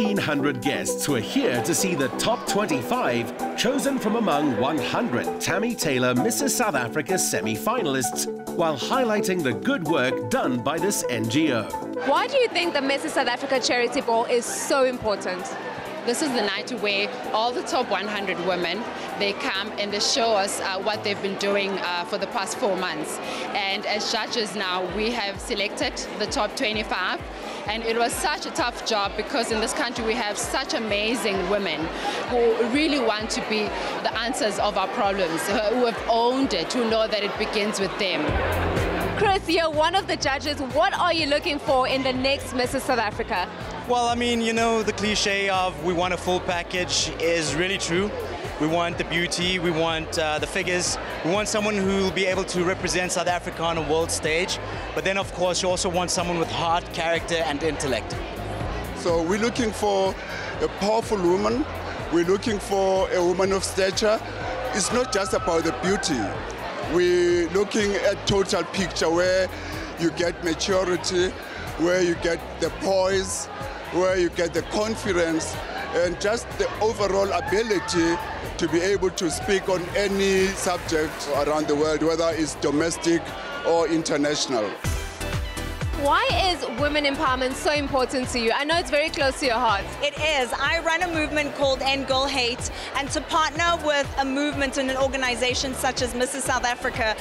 1,500 guests were here to see the top 25 chosen from among 100 Tammy Taylor Mrs. South Africa semi-finalists, while highlighting the good work done by this NGO. Why do you think the Mrs. South Africa Charity Ball is so important? This is the night where all the top 100 women, they come and they show us what they've been doing for the past 4 months. And as judges now, we have selected the top 25. And it was such a tough job because in this country we have such amazing women who really want to be the answers of our problems, who have owned it, who know that it begins with them. Chris, you're one of the judges. What are you looking for in the next Mrs. South Africa? Well, I mean, you know, the cliche of we want a full package is really true. We want the beauty, we want the figures, we want someone who will be able to represent South Africa on a world stage. But then, of course, you also want someone with heart, character, and intellect. So we're looking for a powerful woman. We're looking for a woman of stature. It's not just about the beauty. We're looking at total picture where you get maturity, where you get the poise, where you get the confidence, and just the overall ability to be able to speak on any subject around the world, whether it's domestic or international. Why is women empowerment so important to you? I know it's very close to your heart. It is. I run a movement called End Girl Hate, and to partner with a movement and an organization such as Mrs. South Africa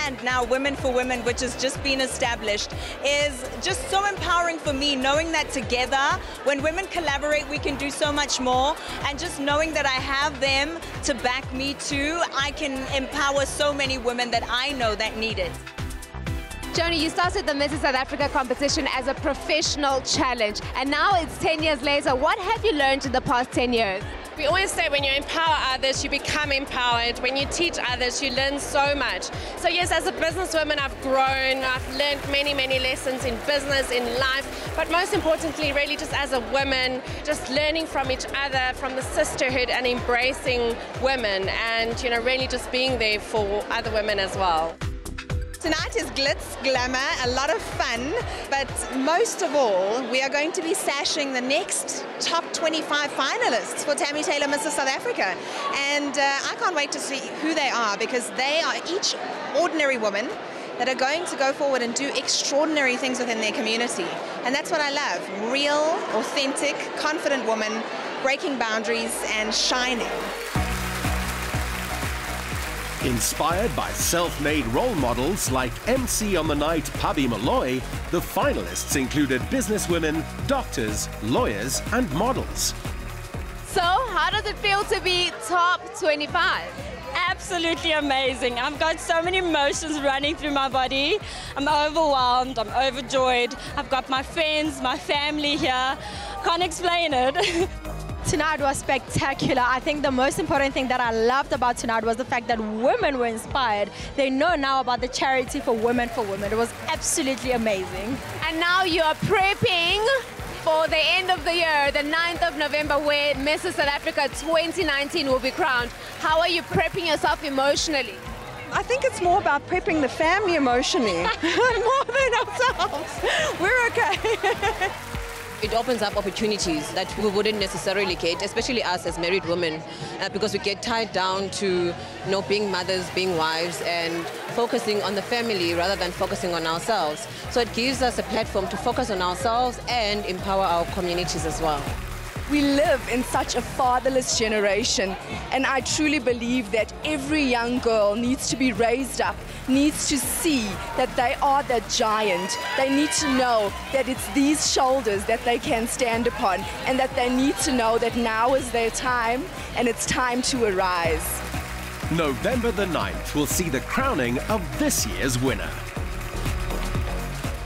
and now Women for Women, which has just been established, is just so empowering for me, knowing that together, when women collaborate, we can do so much more, and just knowing that I have them to back me too, I can empower so many women that I know that need it. Joni, you started the Mrs. South Africa competition as a professional challenge, and now it's 10 years later. What have you learned in the past 10 years? We always say when you empower others, you become empowered. When you teach others, you learn so much. So yes, as a businesswoman, I've grown. I've learned many, many lessons in business, in life, but most importantly, really just as a woman, just learning from each other, from the sisterhood and embracing women and, you know, really just being there for other women as well. Tonight is glitz, glamour, a lot of fun, but most of all, we are going to be sashing the next top 25 finalists for Tammy Taylor Mrs. South Africa. And I can't wait to see who they are, because they are each ordinary women that are going to go forward and do extraordinary things within their community. And that's what I love. Real, authentic, confident women, breaking boundaries and shining. Inspired by self-made role models like MC on the Night Pabi Malloy, the finalists included businesswomen, doctors, lawyers and models. So, how does it feel to be top 25? Absolutely amazing. I've got so many emotions running through my body. I'm overwhelmed, I'm overjoyed. I've got my friends, my family here. Can't explain it. Tonight was spectacular. I think the most important thing that I loved about tonight was the fact that women were inspired. They know now about the charity for women. It was absolutely amazing. And now you are prepping for the end of the year, the 9th of November, where Mrs. South Africa 2019 will be crowned. How are you prepping yourself emotionally? I think it's more about prepping the family emotionally, more than ourselves. We're okay. It opens up opportunities that we wouldn't necessarily get, especially us as married women, because we get tied down to, you know, being mothers, being wives, and focusing on the family rather than focusing on ourselves. So it gives us a platform to focus on ourselves and empower our communities as well. We live in such a fatherless generation, and I truly believe that every young girl needs to be raised up, needs to see that they are the giant. They need to know that it's these shoulders that they can stand upon, and that they need to know that now is their time, and it's time to arise. November the 9th will see the crowning of this year's winner.